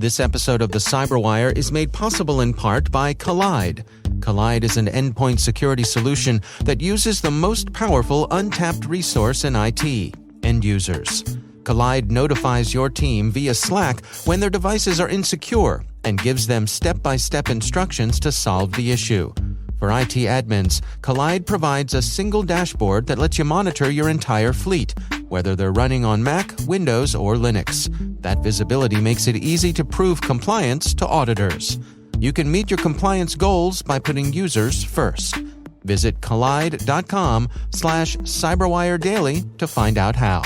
This episode of the CyberWire is made possible in part by Collide. Collide is an endpoint security solution that uses the most powerful untapped resource in IT, end users. Collide notifies your team via Slack when their devices are insecure and gives them step-by-step instructions to solve the issue. For IT admins, Collide provides a single dashboard that lets you monitor your entire fleet, whether they're running on Mac, Windows, or Linux. That visibility makes it easy to prove compliance to auditors. You can meet your compliance goals by putting users first. Visit collide.com/CyberWire Daily to find out how.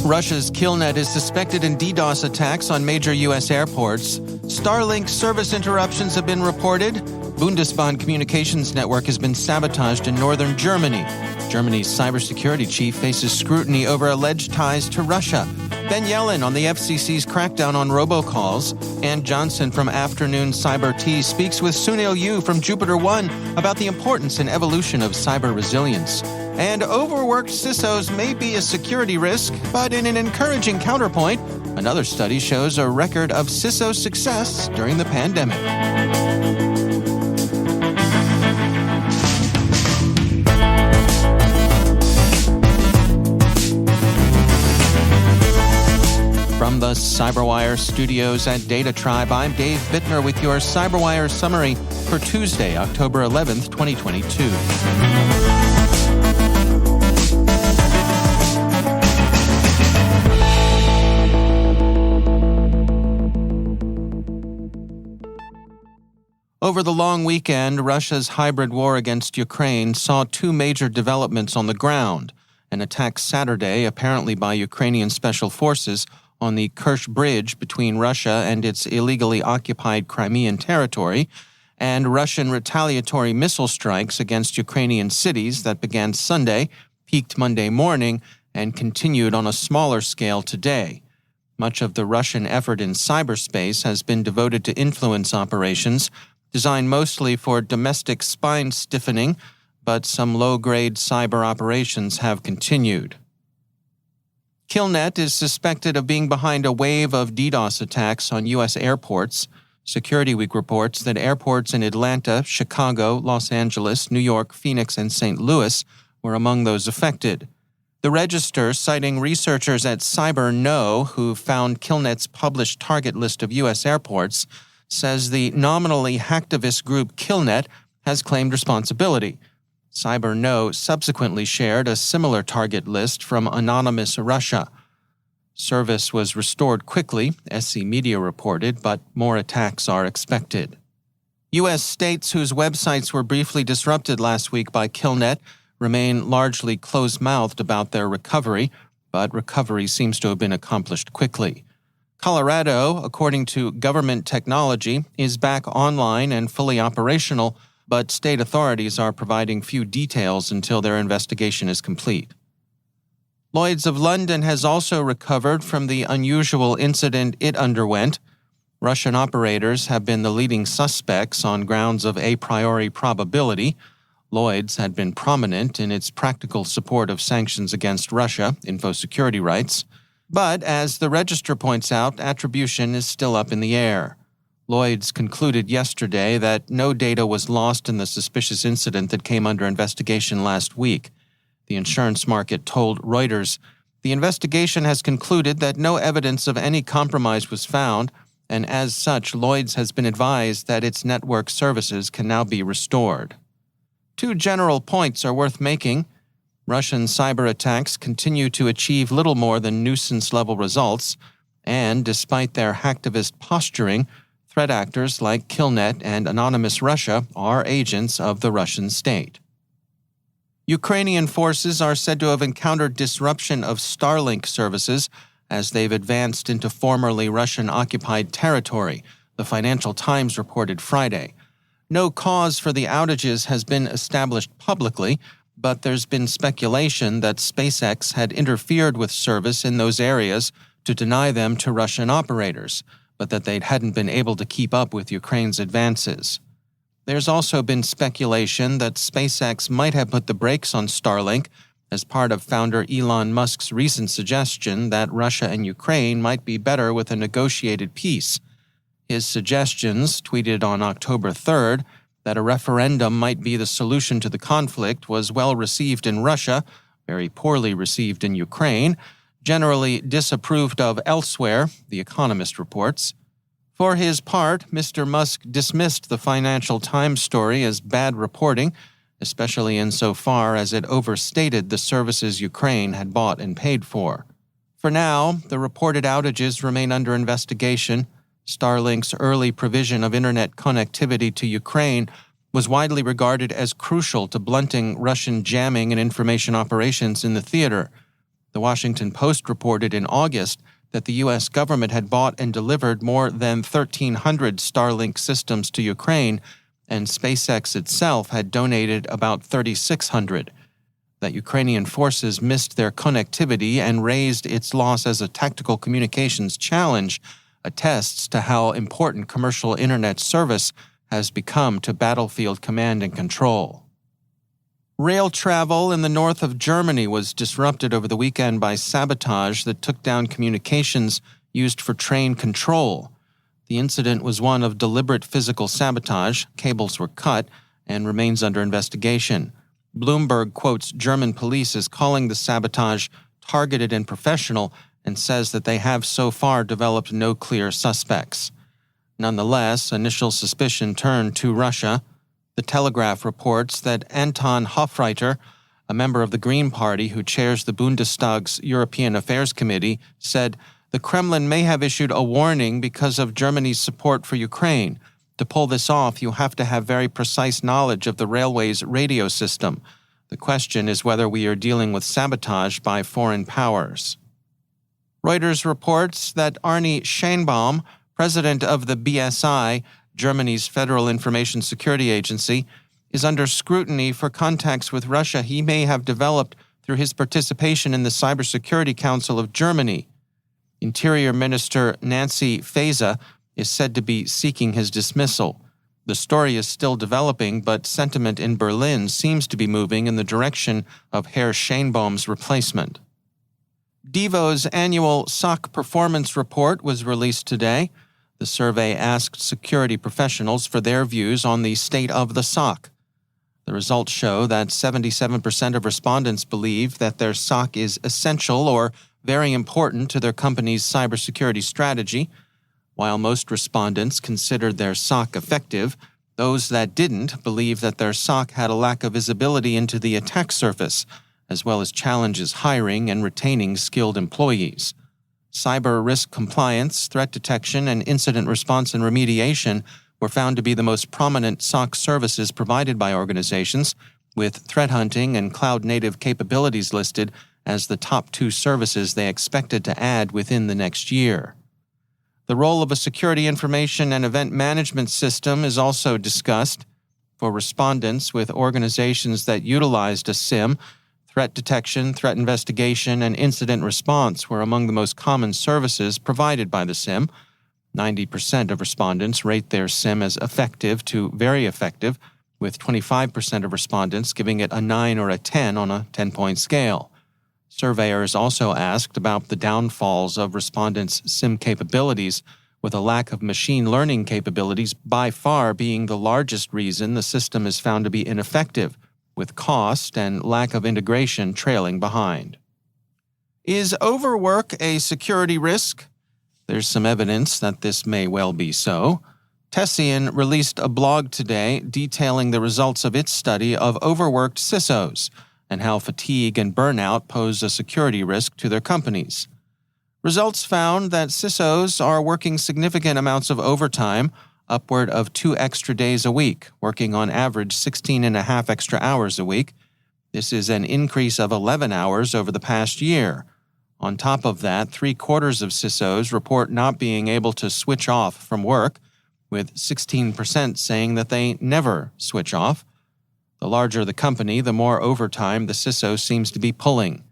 Russia's Killnet is suspected in DDoS attacks on major U.S. airports. Starlink service interruptions have been reported. Bundesbahn communications network has been sabotaged in northern Germany. Germany's cybersecurity chief faces scrutiny over alleged ties to Russia. Ben Yelin on the FCC's crackdown on robocalls. Ann Johnson from Afternoon Cyber Tea speaks with Sounil Yu from JupiterOne about the importance and evolution of cyber resilience. And overworked CISOs may be a security risk, but in an encouraging counterpoint, another study shows a record of CISO success during the pandemic. From the CyberWire studios at Data Tribe, I'm Dave Bittner with your CyberWire summary for Tuesday, October 11th, 2022. Over the long weekend, Russia's hybrid war against Ukraine saw two major developments on the ground. An attack Saturday, apparently by Ukrainian special forces, on the Kerch Bridge between Russia and its illegally occupied Crimean territory, and Russian retaliatory missile strikes against Ukrainian cities that began Sunday, peaked Monday morning, and continued on a smaller scale today. Much of the Russian effort in cyberspace has been devoted to influence operations, designed mostly for domestic spine stiffening, but some low-grade cyber operations have continued. Killnet is suspected of being behind a wave of DDoS attacks on U.S. airports. Security Week reports that airports in Atlanta, Chicago, Los Angeles, New York, Phoenix, and St. Louis were among those affected. The Register, citing researchers at CyberKnow who found Killnet's published target list of U.S. airports, says the nominally hacktivist group Killnet has claimed responsibility. CyberKnow subsequently shared a similar target list from anonymous Russia. Service was restored quickly, SC Media reported, but more attacks are expected. U.S. states whose websites were briefly disrupted last week by Killnet remain largely closed-mouthed about their recovery, but recovery seems to have been accomplished quickly. Colorado, according to government technology, is back online and fully operational, but state authorities are providing few details until their investigation is complete. Lloyd's of London has also recovered from the unusual incident it underwent. Russian operators have been the leading suspects on grounds of a priori probability. Lloyd's had been prominent in its practical support of sanctions against Russia, infosecurity rights. But, as the Register points out, attribution is still up in the air. Lloyd's concluded yesterday that no data was lost in the suspicious incident that came under investigation last week. The insurance market told Reuters, the investigation has concluded that no evidence of any compromise was found, and as such, Lloyd's has been advised that its network services can now be restored. Two general points are worth making. Russian cyber attacks continue to achieve little more than nuisance-level results, and despite their hacktivist posturing, threat actors like Killnet and Anonymous Russia are agents of the Russian state. Ukrainian forces are said to have encountered disruption of Starlink services as they've advanced into formerly Russian-occupied territory, the Financial Times reported Friday. No cause for the outages has been established publicly, but there's been speculation that SpaceX had interfered with service in those areas to deny them to Russian operators, but that they hadn't been able to keep up with Ukraine's advances. There's also been speculation that SpaceX might have put the brakes on Starlink as part of founder Elon Musk's recent suggestion that Russia and Ukraine might be better with a negotiated peace. His suggestions, tweeted on October 3rd, that a referendum might be the solution to the conflict was well received in Russia, very poorly received in Ukraine, generally disapproved of elsewhere, The Economist reports. For his part, Mr. Musk dismissed the Financial Times story as bad reporting, especially insofar as it overstated the services Ukraine had bought and paid for. For now, the reported outages remain under investigation. Starlink's early provision of internet connectivity to Ukraine was widely regarded as crucial to blunting Russian jamming and information operations in the theater. The Washington Post reported in August that the U.S. government had bought and delivered more than 1,300 Starlink systems to Ukraine, and SpaceX itself had donated about 3,600. That Ukrainian forces missed their connectivity and raised its loss as a tactical communications challenge attests to how important commercial internet service has become to battlefield command and control. Rail travel in the north of Germany was disrupted over the weekend by sabotage that took down communications used for train control. The incident was one of deliberate physical sabotage, cables were cut, and remains under investigation. Bloomberg quotes German police as calling the sabotage targeted and professional and says that they have so far developed no clear suspects. Nonetheless, initial suspicion turned to Russia. The Telegraph reports that Anton Hofreiter, a member of the Green Party who chairs the Bundestag's European Affairs Committee, said the Kremlin may have issued a warning because of Germany's support for Ukraine. To pull this off, you have to have very precise knowledge of the railway's radio system. The question is whether we are dealing with sabotage by foreign powers. Reuters reports that Arnie Scheinbaum, president of the BSI, Germany's Federal Information Security Agency, is under scrutiny for contacts with Russia he may have developed through his participation in the Cybersecurity Council of Germany. Interior Minister Nancy Faeser is said to be seeking his dismissal. The story is still developing, but sentiment in Berlin seems to be moving in the direction of Herr Scheinbaum's replacement. Devo's annual SOC performance report was released today. The survey asked security professionals for their views on the state of the SOC. The results show that 77% of respondents believe that their SOC is essential or very important to their company's cybersecurity strategy. While most respondents considered their SOC effective, those that didn't believe that their SOC had a lack of visibility into the attack surface, as well as challenges hiring and retaining skilled employees. Cyber risk compliance, threat detection, and incident response and remediation were found to be the most prominent SOC services provided by organizations, with threat hunting and cloud-native capabilities listed as the top two services they expected to add within the next year. The role of a security information and event management system is also discussed. For respondents with organizations that utilized a SIM, threat detection, threat investigation, and incident response were among the most common services provided by the SIM. 90% of respondents rate their SIM as effective to very effective, with 25% of respondents giving it a 9 or a 10 on a 10-point scale. Surveyors also asked about the downfalls of respondents' SIM capabilities, with a lack of machine learning capabilities by far being the largest reason the system is found to be ineffective, with cost and lack of integration trailing behind. Is overwork a security risk? There's some evidence that this may well be so. Tessian released a blog today detailing the results of its study of overworked CISOs and how fatigue and burnout pose a security risk to their companies. Results found that CISOs are working significant amounts of overtime, upward of 2 extra days a week, working on average 16.5 extra hours a week. This is an increase of 11 hours over the past year. On top of that, 3/4 of CISOs report not being able to switch off from work, with 16% saying that they never switch off. The larger the company, the more overtime the CISO seems to be pulling.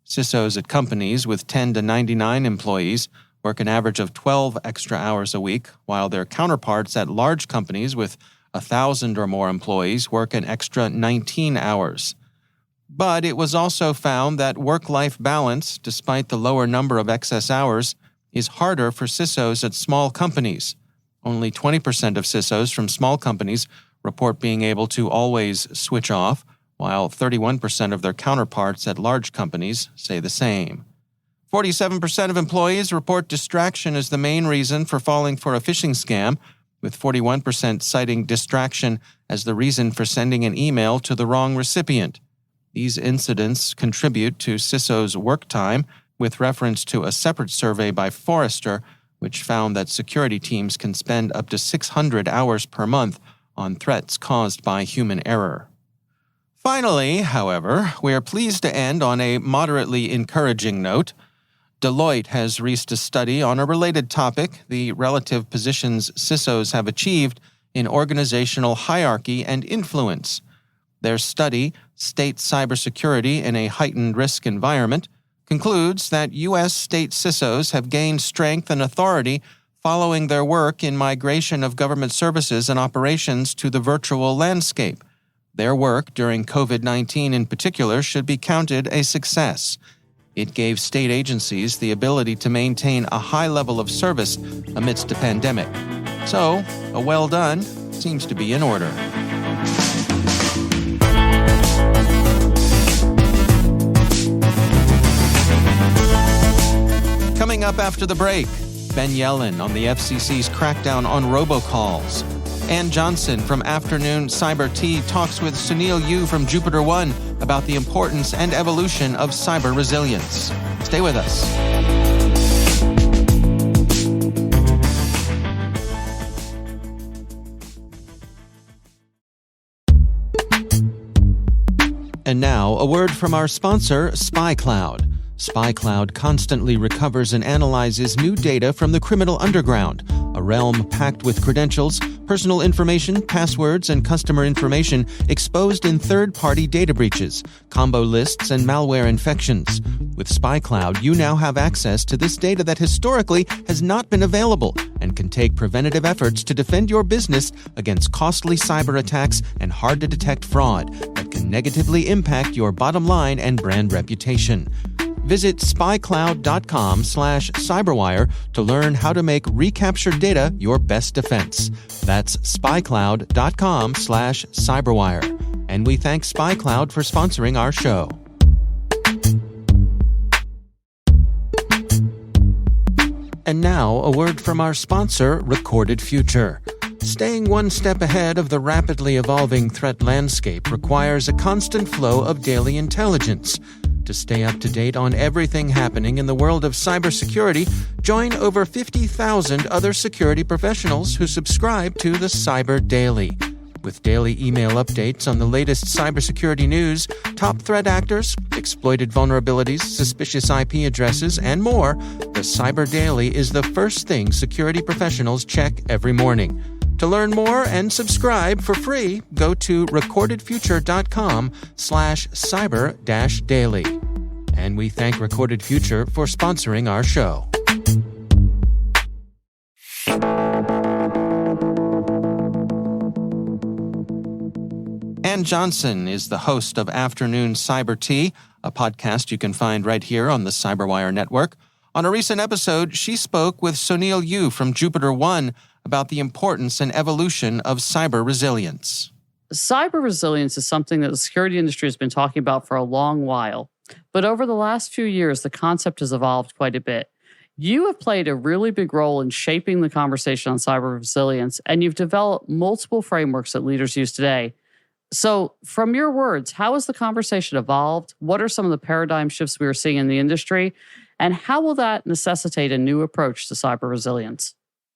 CISOs at companies with 10 to 99 employees work an average of 12 extra hours a week, while their counterparts at large companies with 1,000 or more employees work an extra 19 hours. But it was also found that work-life balance, despite the lower number of excess hours, is harder for CISOs at small companies. Only 20% of CISOs from small companies report being able to always switch off, while 31% of their counterparts at large companies say the same. 47% of employees report distraction as the main reason for falling for a phishing scam, with 41% citing distraction as the reason for sending an email to the wrong recipient. These incidents contribute to CISO's work time, with reference to a separate survey by Forrester, which found that security teams can spend up to 600 hours per month on threats caused by human error. Finally, however, we are pleased to end on a moderately encouraging note. Deloitte has released a study on a related topic, the relative positions CISOs have achieved in organizational hierarchy and influence. Their study, State Cybersecurity in a Heightened Risk Environment, concludes that U.S. state CISOs have gained strength and authority following their work in migration of government services and operations to the virtual landscape. Their work during COVID-19 in particular should be counted a success. It gave state agencies the ability to maintain a high level of service amidst a pandemic. So, a well done seems to be in order. Coming up after the break, Ben Yelin on the FCC's crackdown on robocalls. Ann Johnson from Afternoon Cyber Tea talks with Sounil Yu from JupiterOne about the importance and evolution of cyber resilience. Stay with us. And now, a word from our sponsor, SpyCloud. SpyCloud constantly recovers and analyzes new data from the criminal underground, a realm packed with credentials, personal information, passwords, and customer information exposed in third-party data breaches, combo lists, and malware infections. With SpyCloud, you now have access to this data that historically has not been available and can take preventative efforts to defend your business against costly cyber attacks and hard-to-detect fraud that can negatively impact your bottom line and brand reputation. Visit spycloud.com/cyberwire to learn how to make recaptured data your best defense. That's spycloud.com/cyberwire. And we thank SpyCloud for sponsoring our show. And now, a word from our sponsor, Recorded Future. Staying one step ahead of the rapidly evolving threat landscape requires a constant flow of daily intelligence. To stay up to date on everything happening in the world of cybersecurity, join over 50,000 other security professionals who subscribe to the Cyber Daily. With daily email updates on the latest cybersecurity news, top threat actors, exploited vulnerabilities, suspicious IP addresses, and more, the Cyber Daily is the first thing security professionals check every morning. To learn more and subscribe for free, go to recordedfuture.com/cyber-daily. And we thank Recorded Future for sponsoring our show. Ann Johnson is the host of Afternoon Cyber Tea, a podcast you can find right here on the CyberWire network. On a recent episode, she spoke with Sounil Yu from JupiterOne about the importance and evolution of cyber resilience. Cyber resilience is something that the security industry has been talking about for a long while. But over the last few years, the concept has evolved quite a bit. You have played a really big role in shaping the conversation on cyber resilience, and you've developed multiple frameworks that leaders use today. So, from your words, how has the conversation evolved? What are some of the paradigm shifts we are seeing in the industry? And how will that necessitate a new approach to cyber resilience?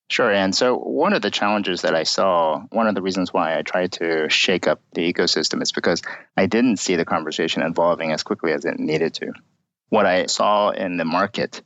Sure. And so one of the challenges that I saw, one of the reasons why I tried to shake up the ecosystem is because I didn't see the conversation evolving as quickly as it needed to. What I saw in the market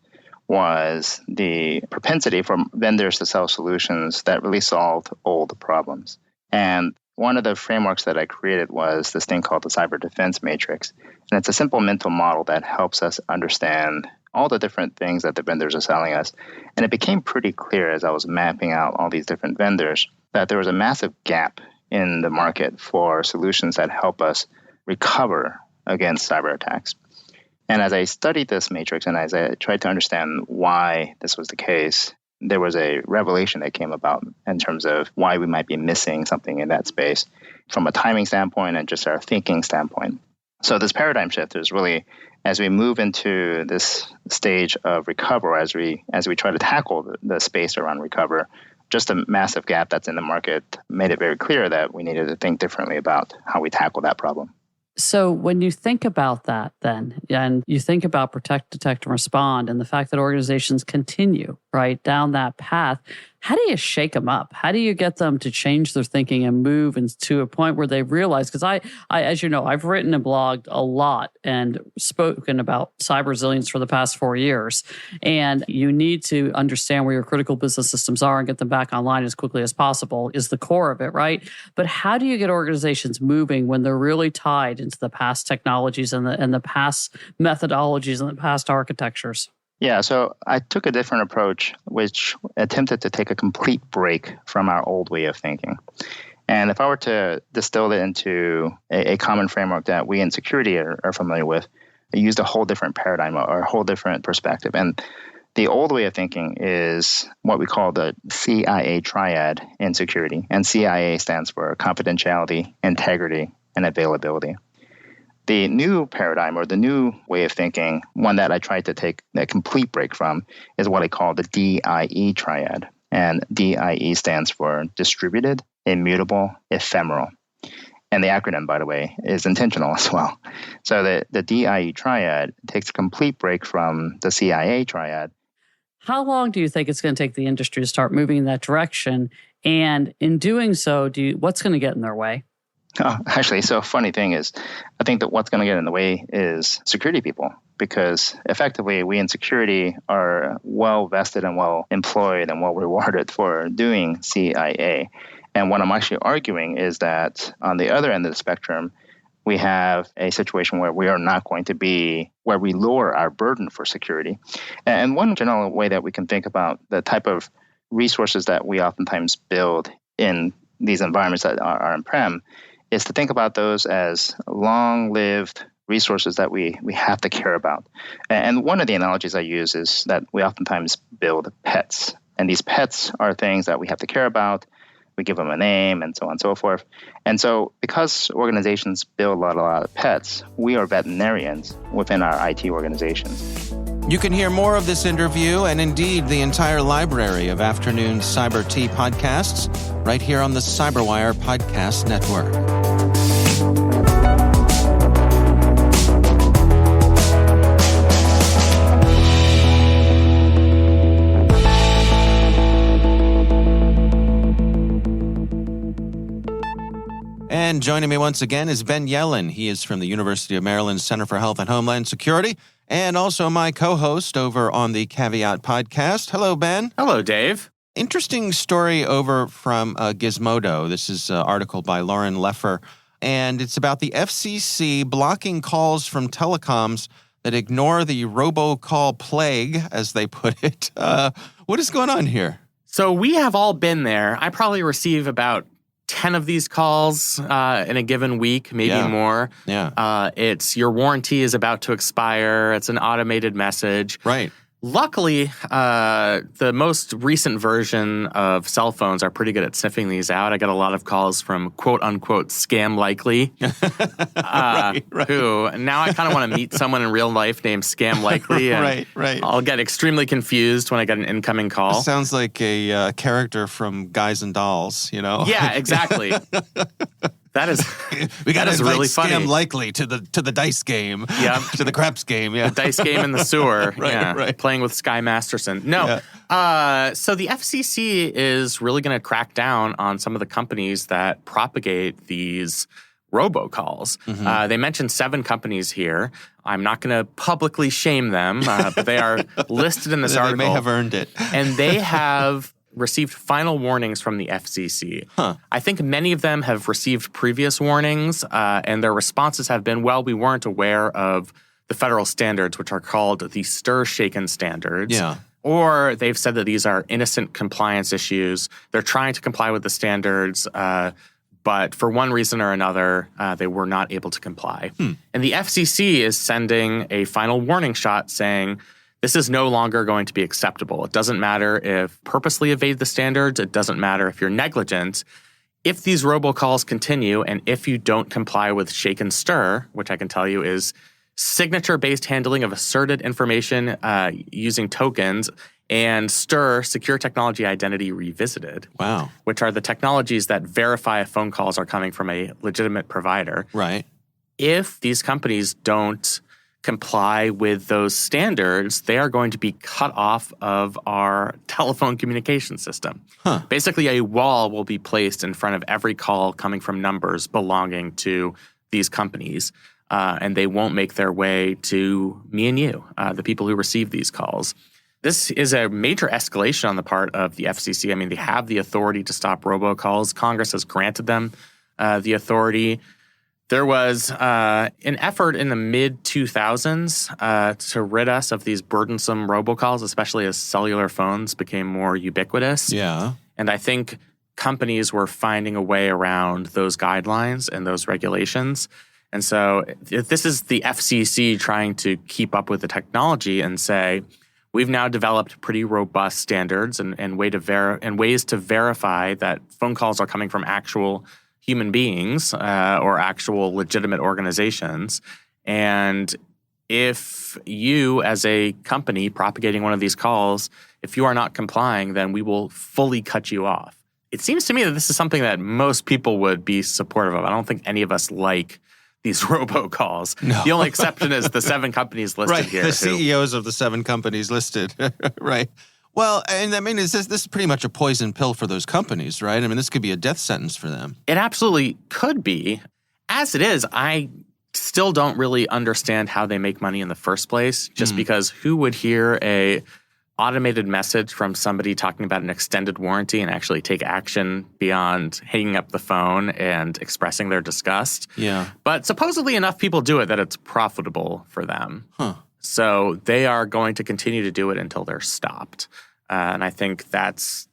was the propensity for vendors to sell solutions that really solved all the problems. And one of the frameworks that I created was this thing called the Cyber Defense Matrix. And it's a simple mental model that helps us understand all the different things that the vendors are selling us. And it became pretty clear as I was mapping out all these different vendors that there was a massive gap in the market for solutions that help us recover against cyber attacks. And as I studied this matrix and as I tried to understand why this was the case, there was a revelation that came about in terms of why we might be missing something in that space from a timing standpoint and just our thinking standpoint. So this paradigm shift is really, as we move into this stage of recover, as we try to tackle the space around recover, just a massive gap that's in the market made it very clear that we needed to think differently about how we tackle that problem. So when you think about that then, and you think about protect, detect, and respond, and the fact that organizations continue right down that path, how do you shake them up? How do you get them to change their thinking and move to a point where they realize, because I, as you know, I've written and blogged a lot and spoken about cyber resilience for the past 4 years. And you need to understand where your critical business systems are and get them back online as quickly as possible is the core of it, right? But how do you get organizations moving when they're really tied into the past technologies and the past methodologies and the past architectures? Yeah, so I took a different approach, which attempted to take a complete break from our old way of thinking. And if I were to distill it into a common framework that we in security are familiar with, I used a whole different paradigm or a whole different perspective. And the old way of thinking is what we call the Cia Triad in security. And CIA stands for confidentiality, integrity, and availability. The new paradigm or the new way of thinking, one that I tried to take a complete break from, is what I call the DIE triad. And DIE stands for distributed, immutable, ephemeral. And the acronym, by the way, is intentional as well. So the DIE triad takes a complete break from the CIA triad. How long do you think it's going to take the industry to start moving in that direction? And in doing so, what's going to get in their way? Oh, actually, so funny thing is, I think that what's going to get in the way is security people, because effectively we in security are well vested and well employed and well rewarded for doing CIA. And what I'm actually arguing is that on the other end of the spectrum, we have a situation where we are not going to be, where we lower our burden for security. And one general way that we can think about the type of resources that we oftentimes build in these environments that are on-prem is to think about those as long-lived resources that we have to care about. And one of the analogies I use is that we oftentimes build pets. And these pets are things that we have to care about. We give them a name and so on and so forth. And so because organizations build a lot of pets, we are veterinarians within our IT organizations. You can hear more of this interview and indeed the entire library of afternoon Cyber Tea podcasts right here on the CyberWire Podcast Network. And joining me once again is Ben Yelin. He is from the University of Maryland Center for Health and Homeland Security, and also my co-host over on the Caveat podcast. Hello, Ben. Hello, Dave. Interesting story over from Gizmodo. This is an article by Lauren Leffer, and it's about the FCC blocking calls from telecoms that ignore the robocall plague, as they put it. What is going on here? So we have all been there. I probably receive about 10 of these calls in a given week, maybe more. Yeah. It's your warranty is about to expire. It's an automated message. Right. Luckily, the most recent version of cell phones are pretty good at sniffing these out. I get a lot of calls from quote-unquote scam likely, right. who now I kind of want to meet someone in real life named Scam Likely. And right. I'll get extremely confused when I get an incoming call. Sounds like a character from Guys and Dolls, you know? Yeah, exactly. That is we got to invite really funny. Scam Likely to the dice game. Yeah. To the craps game. Yeah. The dice game in the sewer. Right. Playing with Sky Masterson. No. Yeah. So the FCC is really going to crack down on some of the companies that propagate these robocalls. Mm-hmm. They mentioned 7 companies here. I'm not going to publicly shame them, but they are listed in this article. They may have earned it. And they have received final warnings from the FCC. I think many of them have received previous warnings, and their responses have been, well, we weren't aware of the federal standards, which are called the stir-shaken standards. Yeah. Or they've said that these are innocent compliance issues. They're trying to comply with the standards, But for one reason or another, they were not able to comply. And the FCC is sending a final warning shot saying, this is no longer going to be acceptable. It doesn't matter if purposely evade the standards. It doesn't matter if you're negligent. If these robocalls continue and if you don't comply with shake and stir, which I can tell you is signature-based handling of asserted information using tokens, and STIR, Secure Technology Identity Revisited. Wow. Which are the technologies that verify if phone calls are coming from a legitimate provider. Right. If these companies don't comply with those standards, they are going to be cut off of our telephone communication system. Basically, a wall will be placed in front of every call coming from numbers belonging to these companies, and they won't make their way to me and you, the people who receive these calls. This is a major escalation on the part of the FCC. I mean, they have the authority to stop robocalls. Congress has granted them the authority. There was an effort in the mid-2000s to rid us of these burdensome robocalls, especially as cellular phones became more ubiquitous. Yeah. And I think companies were finding a way around those guidelines and those regulations. And so this is the FCC trying to keep up with the technology and say, we've now developed pretty robust standards and ways to verify that phone calls are coming from actual human beings or actual legitimate organizations. And if you, as a company propagating one of these calls, if you are not complying, then we will fully cut you off. It seems to me that this is something that most people would be supportive of. I don't think any of us like these robocalls. No. The only exception is the 7 companies listed right, here. the CEOs of the 7 companies listed. Right. Well, and I mean, this is pretty much a poison pill for those companies, right? I mean, this could be a death sentence for them. It absolutely could be. As it is, I still don't really understand how they make money in the first place, just because who would hear a automated message from somebody talking about an extended warranty and actually take action beyond hanging up the phone and expressing their disgust? Yeah. But supposedly enough people do it that it's profitable for them. So they are going to continue to do it until they're stopped. And I think that's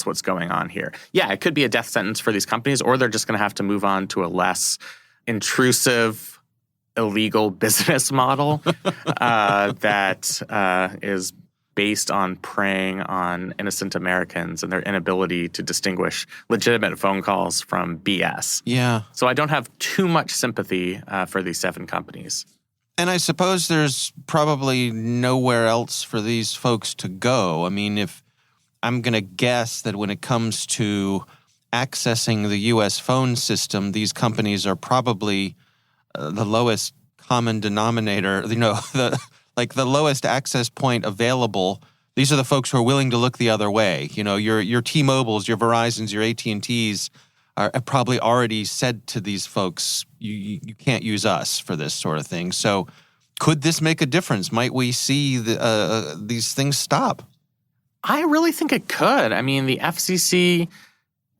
what's going on here. Yeah, it could be a death sentence for these companies, or they're just going to have to move on to a less intrusive, illegal business model that is based on preying on innocent Americans and their inability to distinguish legitimate phone calls from BS. Yeah. So I don't have too much sympathy for these 7 companies. And I suppose there's probably nowhere else for these folks to go. I mean, if I'm going to guess that when it comes to accessing the U.S. phone system, these companies are probably the lowest common denominator, the lowest access point available. These are the folks who are willing to look the other way. Your T-Mobiles, your Verizons, your AT&Ts are probably already said to these folks, you can't use us for this sort of thing. So could this make a difference? Might we see these things stop? I really think it could. I mean, the FCC,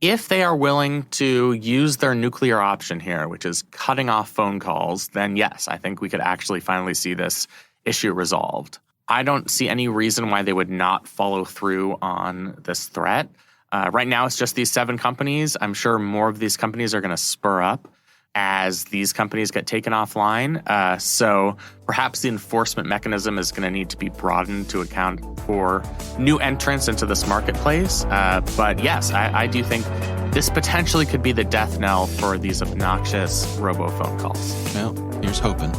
if they are willing to use their nuclear option here, which is cutting off phone calls, then yes, I think we could actually finally see this issue resolved. I don't see any reason why they would not follow through on this threat. Right now, it's just these 7 companies. I'm sure more of these companies are going to spur up as these companies get taken offline. So perhaps the enforcement mechanism is going to need to be broadened to account for new entrants into this marketplace. But yes, I do think this potentially could be the death knell for these obnoxious robo-phone calls. Well, here's hoping.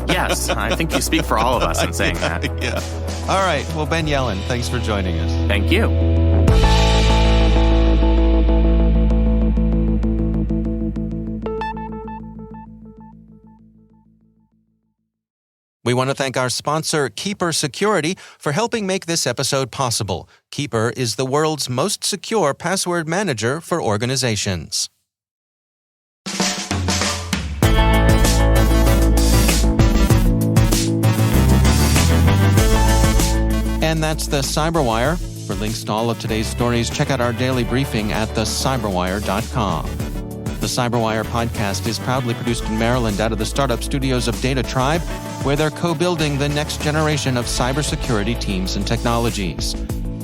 Yes, I think you speak for all of us in saying that. Yeah. All right. Well, Ben Yelin, thanks for joining us. Thank you. We want to thank our sponsor, Keeper Security, for helping make this episode possible. Keeper is the world's most secure password manager for organizations. And that's the CyberWire. For links to all of today's stories, check out our daily briefing at thecyberwire.com. The CyberWire podcast is proudly produced in Maryland out of the startup studios of Data Tribe, where they're co-building the next generation of cybersecurity teams and technologies.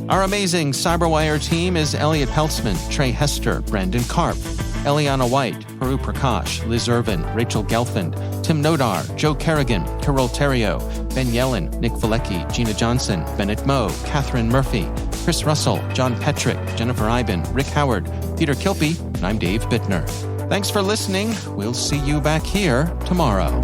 Our amazing CyberWire team is Elliot Peltzman, Trey Hester, Brandon Karp, Eliana White, Paru Prakash, Liz Irvin, Rachel Gelfand, Tim Nodar, Joe Kerrigan, Carol Terrio, Ben Yelin, Nick Valecki, Gina Johnson, Bennett Moe, Catherine Murphy, Chris Russell, John Petrick, Jennifer Iben, Rick Howard, Peter Kilpie, and I'm Dave Bittner. Thanks for listening. We'll see you back here tomorrow.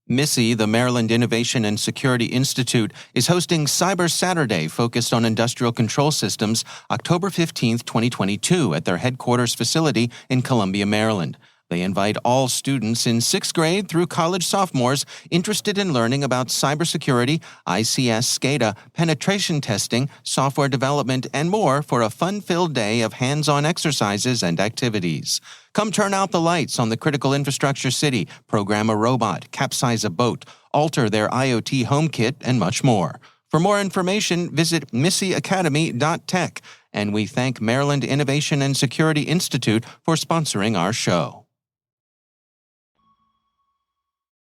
MISI, the Maryland Innovation and Security Institute, is hosting Cyber Saturday focused on industrial control systems October 15, 2022 at their headquarters facility in Columbia, Maryland. They invite all students in 6th grade through college sophomores interested in learning about cybersecurity, ICS SCADA, penetration testing, software development, and more for a fun-filled day of hands-on exercises and activities. Come turn out the lights on the critical infrastructure city, program a robot, capsize a boat, alter their IoT home kit, and much more. For more information, visit misiacademy.tech, and we thank Maryland Innovation and Security Institute for sponsoring our show.